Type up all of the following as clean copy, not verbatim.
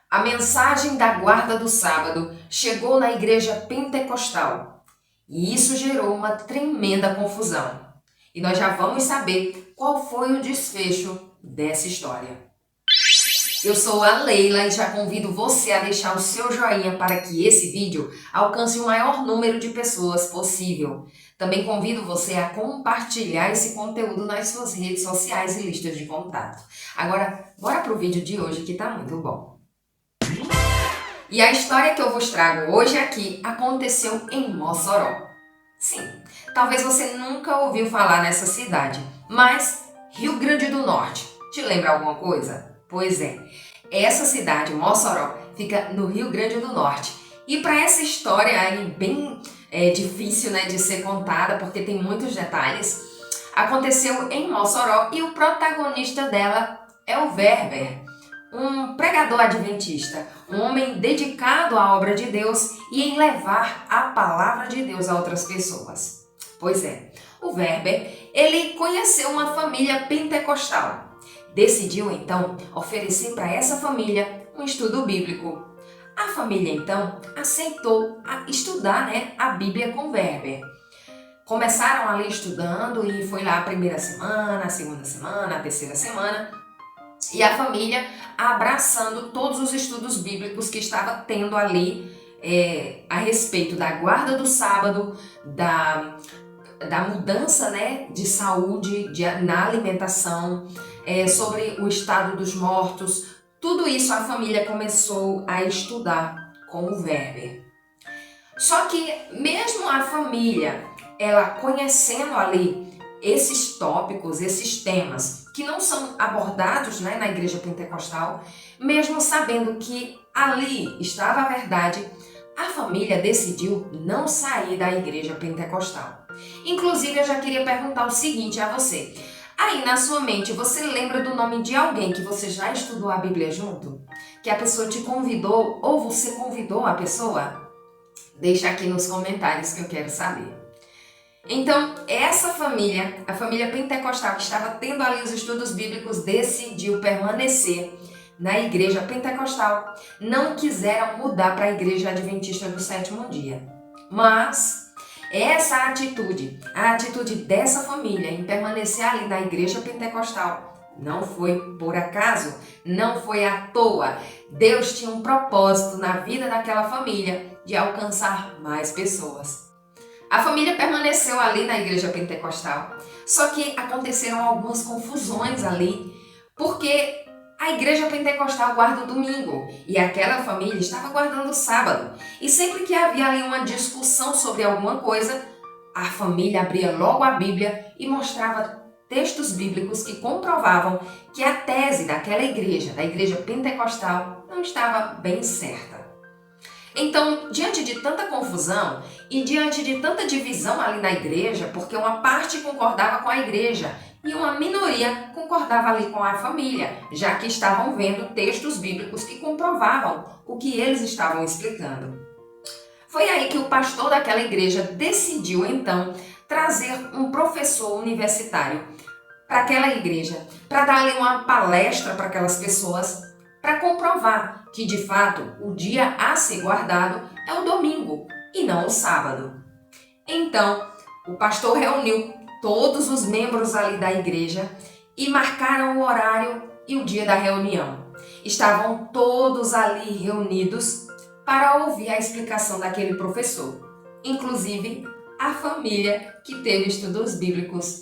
A mensagem da guarda do sábado chegou na igreja pentecostal e isso gerou uma tremenda confusão. E nós já vamos saber qual foi o desfecho dessa história. Eu sou a Leila e já convido você a deixar o seu joinha para que esse vídeo alcance o maior número de pessoas possível. Também convido você a compartilhar esse conteúdo nas suas redes sociais e listas de contato. Agora, bora pro vídeo de hoje que tá muito bom. E a história que eu vos trago hoje aqui aconteceu em Mossoró. Sim, talvez você nunca ouviu falar nessa cidade, mas Rio Grande do Norte, te lembra alguma coisa? Pois é, essa cidade, Mossoró, fica no Rio Grande do Norte. E para essa história aí bem difícil, né, de ser contada, porque tem muitos detalhes, aconteceu em Mossoró e o protagonista dela é o Werber, um pregador adventista, um homem dedicado à obra de Deus e em levar a palavra de Deus a outras pessoas. Pois é, o Werber, ele conheceu uma família pentecostal. Decidiu então oferecer para essa família um estudo bíblico. A família então aceitou estudar, a Bíblia com Werber. Começaram ali estudando e foi lá a primeira semana, a segunda semana, a terceira semana. E a família abraçando todos os estudos bíblicos que estava tendo ali a respeito da guarda do sábado, da mudança, de saúde, na alimentação, sobre o estado dos mortos. Tudo isso a família começou a estudar com o Werber. Só que mesmo a família, ela conhecendo ali esses tópicos, esses temas que não são abordados, na igreja pentecostal, mesmo sabendo que ali estava a verdade, a família decidiu não sair da igreja pentecostal. Inclusive, eu já queria perguntar o seguinte a você. Aí na sua mente, você lembra do nome de alguém que você já estudou a Bíblia junto? Que a pessoa te convidou ou você convidou a pessoa? Deixa aqui nos comentários que eu quero saber. Então, essa família, a família pentecostal que estava tendo ali os estudos bíblicos, decidiu permanecer na igreja pentecostal. Não quiseram mudar para a igreja adventista do sétimo dia. Mas essa atitude, a atitude dessa família em permanecer ali na igreja pentecostal, não foi por acaso, não foi à toa. Deus tinha um propósito na vida daquela família de alcançar mais pessoas. A família permaneceu ali na igreja pentecostal, só que aconteceram algumas confusões ali, porque a igreja pentecostal guarda o domingo e aquela família estava guardando o sábado. E sempre que havia ali uma discussão sobre alguma coisa, a família abria logo a Bíblia e mostrava textos bíblicos que comprovavam que a tese daquela igreja, da igreja pentecostal, não estava bem certa. Então, diante de tanta confusão e diante de tanta divisão ali na igreja, porque uma parte concordava com a igreja e uma minoria concordava ali com a família, já que estavam vendo textos bíblicos que comprovavam o que eles estavam explicando. Foi aí que o pastor daquela igreja decidiu então trazer um professor universitário para aquela igreja, para dar ali uma palestra para aquelas pessoas, para comprovar que de fato o dia a ser guardado é o domingo e não o sábado. Então, o pastor reuniu todos os membros ali da igreja e marcaram o horário e o dia da reunião. Estavam todos ali reunidos para ouvir a explicação daquele professor, inclusive a família que teve estudos bíblicos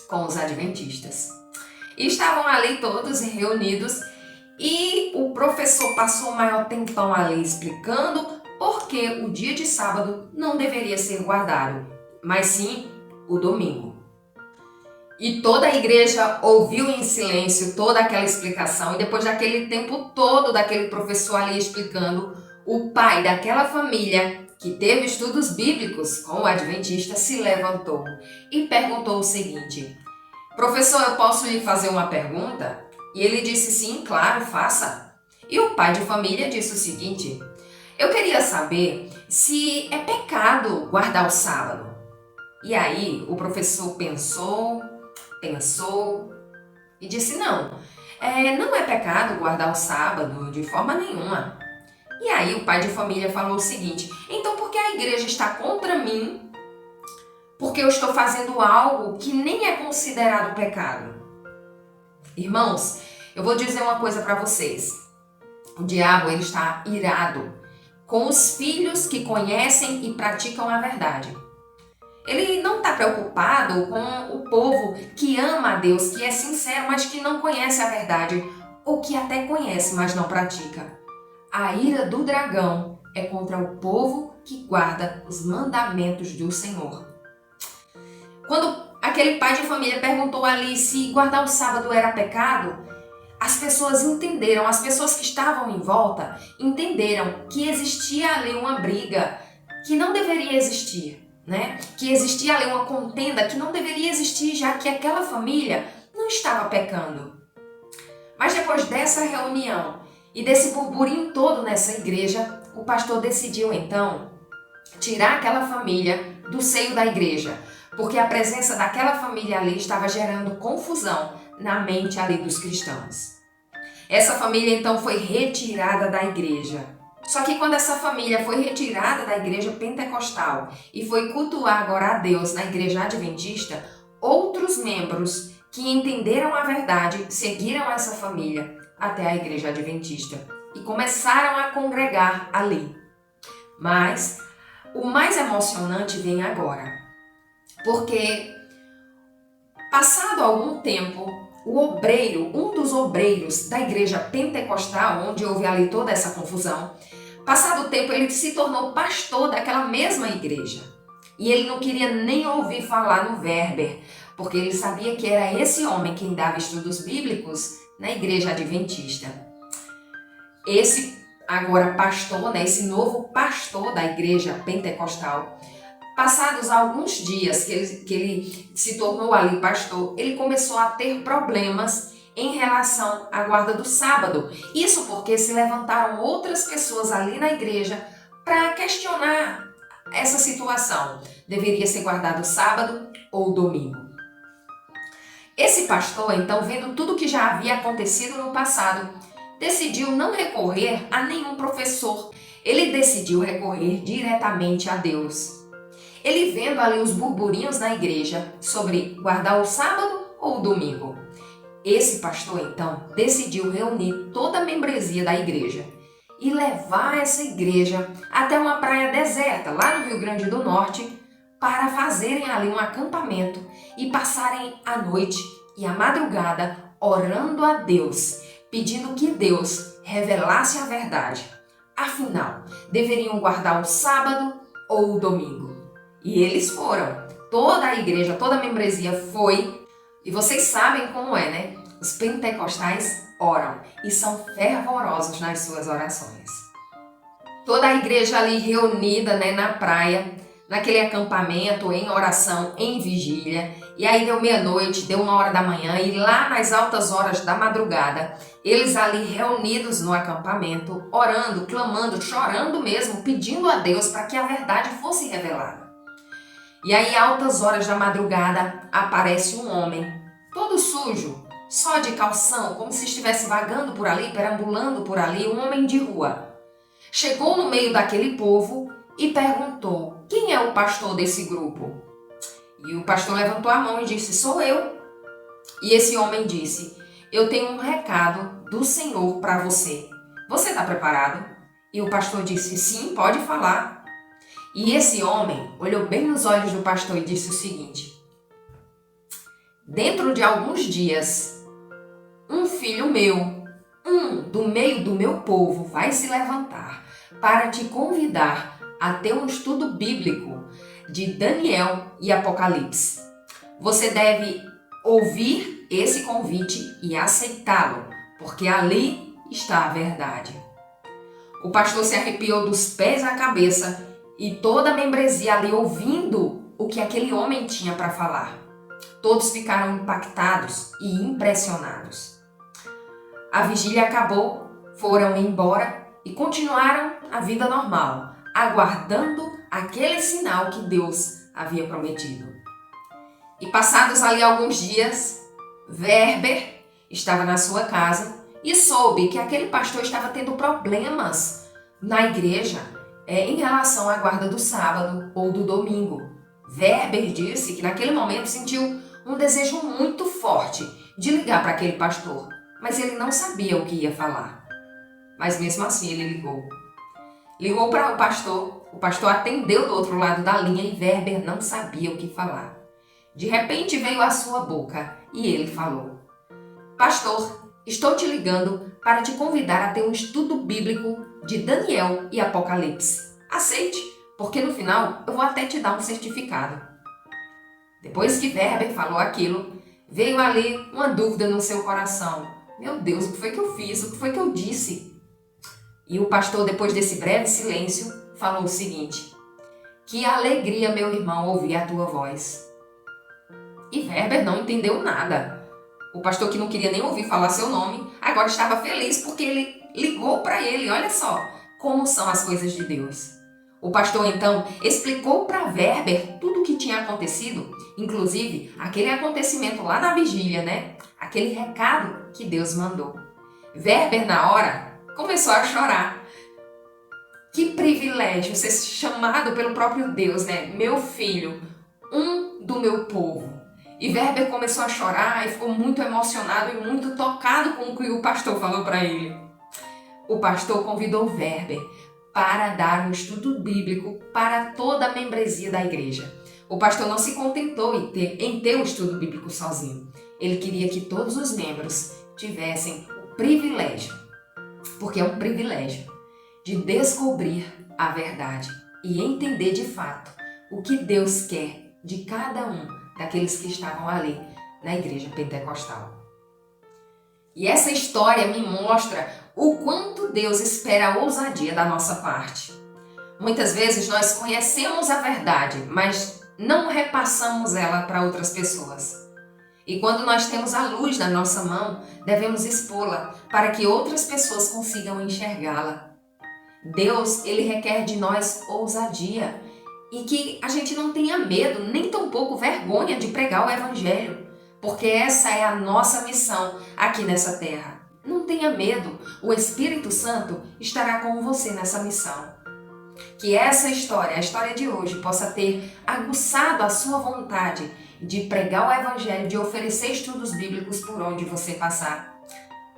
com os adventistas. E estavam ali todos reunidos e o professor passou o maior tempão ali explicando por que o dia de sábado não deveria ser guardado, mas sim o domingo. E toda a igreja ouviu em silêncio toda aquela explicação e depois daquele tempo todo daquele professor ali explicando, o pai daquela família que teve estudos bíblicos com o adventista se levantou e perguntou o seguinte: professor, eu posso lhe fazer uma pergunta? E ele disse sim, claro, faça. E o pai de família disse o seguinte: eu queria saber se é pecado guardar o sábado. E aí o professor pensou e disse: não, Não é pecado guardar o sábado de forma nenhuma. E aí o pai de família falou o seguinte: então por que a igreja está contra mim? Porque eu estou fazendo algo que nem é considerado pecado. Irmãos, eu vou dizer uma coisa para vocês. O diabo, ele está irado com os filhos que conhecem e praticam a verdade. Ele não está preocupado com o povo que ama a Deus, que é sincero, mas que não conhece a verdade, ou que até conhece, mas não pratica. A ira do dragão é contra o povo que guarda os mandamentos do Senhor. Quando aquele pai de família perguntou ali se guardar o sábado era pecado, as pessoas entenderam, as pessoas que estavam em volta entenderam que existia ali uma briga que não deveria existir. Que existia ali uma contenda que não deveria existir, já que aquela família não estava pecando. Mas depois dessa reunião e desse burburinho todo nessa igreja, o pastor decidiu então tirar aquela família do seio da igreja, porque a presença daquela família ali estava gerando confusão na mente ali dos cristãos. Essa família então foi retirada da igreja. Só que quando essa família foi retirada da igreja pentecostal e foi cultuar agora a Deus na igreja adventista, outros membros que entenderam a verdade seguiram essa família até a igreja adventista e começaram a congregar ali. Mas o mais emocionante vem agora, porque passado algum tempo, o obreiro, um dos obreiros da igreja pentecostal, onde houve ali toda essa confusão, passado o tempo ele se tornou pastor daquela mesma igreja. E ele não queria nem ouvir falar no Werber, porque ele sabia que era esse homem quem dava estudos bíblicos na igreja adventista. Esse agora pastor, esse novo pastor da igreja pentecostal, passados alguns dias que ele se tornou ali pastor, ele começou a ter problemas em relação à guarda do sábado. Isso porque se levantaram outras pessoas ali na igreja para questionar essa situação. Deveria ser guardado sábado ou domingo? Esse pastor, então, vendo tudo que já havia acontecido no passado, decidiu não recorrer a nenhum professor. Ele decidiu recorrer diretamente a Deus. Ele vendo ali os burburinhos na igreja sobre guardar o sábado ou o domingo. Esse pastor, então, decidiu reunir toda a membresia da igreja e levar essa igreja até uma praia deserta, lá no Rio Grande do Norte, para fazerem ali um acampamento e passarem a noite e a madrugada orando a Deus, pedindo que Deus revelasse a verdade. Afinal, deveriam guardar o sábado ou o domingo? E eles foram. Toda a igreja, toda a membresia foi. E vocês sabem como é, Os pentecostais oram e são fervorosos nas suas orações. Toda a igreja ali reunida, na praia, naquele acampamento, em oração, em vigília. E aí deu meia-noite, deu 1h da manhã e lá nas altas horas da madrugada, eles ali reunidos no acampamento, orando, clamando, chorando mesmo, pedindo a Deus para que a verdade fosse revelada. E aí, altas horas da madrugada, aparece um homem, todo sujo, só de calção, como se estivesse vagando por ali, perambulando por ali, um homem de rua. Chegou no meio daquele povo e perguntou: quem é o pastor desse grupo? E o pastor levantou a mão e disse: sou eu. E esse homem disse: eu tenho um recado do Senhor para você. Você está preparado? E o pastor disse: sim, pode falar. E esse homem olhou bem nos olhos do pastor e disse o seguinte: dentro de alguns dias, um filho meu, do meio do meu povo, vai se levantar para te convidar a ter um estudo bíblico de Daniel e Apocalipse. Você deve ouvir esse convite e aceitá-lo, porque ali está a verdade. O pastor se arrepiou dos pés à cabeça e toda a membresia ali ouvindo o que aquele homem tinha para falar. Todos ficaram impactados e impressionados. A vigília acabou, foram embora e continuaram a vida normal, aguardando aquele sinal que Deus havia prometido. E passados ali alguns dias, Werber estava na sua casa e soube que aquele pastor estava tendo problemas na igreja em relação à guarda do sábado ou do domingo. Werber disse que naquele momento sentiu um desejo muito forte de ligar para aquele pastor, mas ele não sabia o que ia falar. Mas mesmo assim ele ligou. Ligou para o pastor atendeu do outro lado da linha e Werber não sabia o que falar. De repente veio à sua boca e ele falou: Pastor, estou te ligando para te convidar a ter um estudo bíblico de Daniel e Apocalipse. Aceite, porque no final eu vou até te dar um certificado. Depois que Werber falou aquilo, veio ali uma dúvida no seu coração. Meu Deus, o que foi que eu fiz? O que foi que eu disse? E o pastor, depois desse breve silêncio, falou o seguinte: Que alegria, meu irmão, ouvir a tua voz. E Werber não entendeu nada. O pastor, que não queria nem ouvir falar seu nome, agora estava feliz porque ele ligou para ele. Olha só como são as coisas de Deus. O pastor então explicou para Werber tudo o que tinha acontecido, inclusive aquele acontecimento lá na vigília, né? Aquele recado que Deus mandou. Werber, na hora, começou a chorar. Que privilégio ser chamado pelo próprio Deus, né? Meu filho, um do meu povo. E Werber começou a chorar e ficou muito emocionado e muito tocado com o que o pastor falou para ele. O pastor convidou Werber para dar um estudo bíblico para toda a membresia da igreja. O pastor não se contentou em ter um estudo bíblico sozinho. Ele queria que todos os membros tivessem o privilégio, porque é um privilégio, de descobrir a verdade e entender de fato o que Deus quer de cada um daqueles que estavam ali na igreja pentecostal. E essa história me mostra o quanto Deus espera a ousadia da nossa parte. Muitas vezes nós conhecemos a verdade, mas não repassamos ela para outras pessoas. E quando nós temos a luz na nossa mão, devemos expô-la para que outras pessoas consigam enxergá-la. Deus, ele requer de nós ousadia e que a gente não tenha medo, nem tampouco vergonha de pregar o Evangelho, porque essa é a nossa missão aqui nessa terra. Não tenha medo, o Espírito Santo estará com você nessa missão. Que essa história, a história de hoje, possa ter aguçado a sua vontade de pregar o Evangelho, de oferecer estudos bíblicos por onde você passar.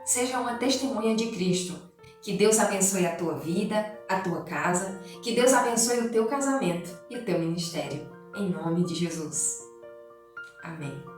Seja uma testemunha de Cristo. Que Deus abençoe a tua vida, a tua casa, que Deus abençoe o teu casamento e o teu ministério. Em nome de Jesus. Amém.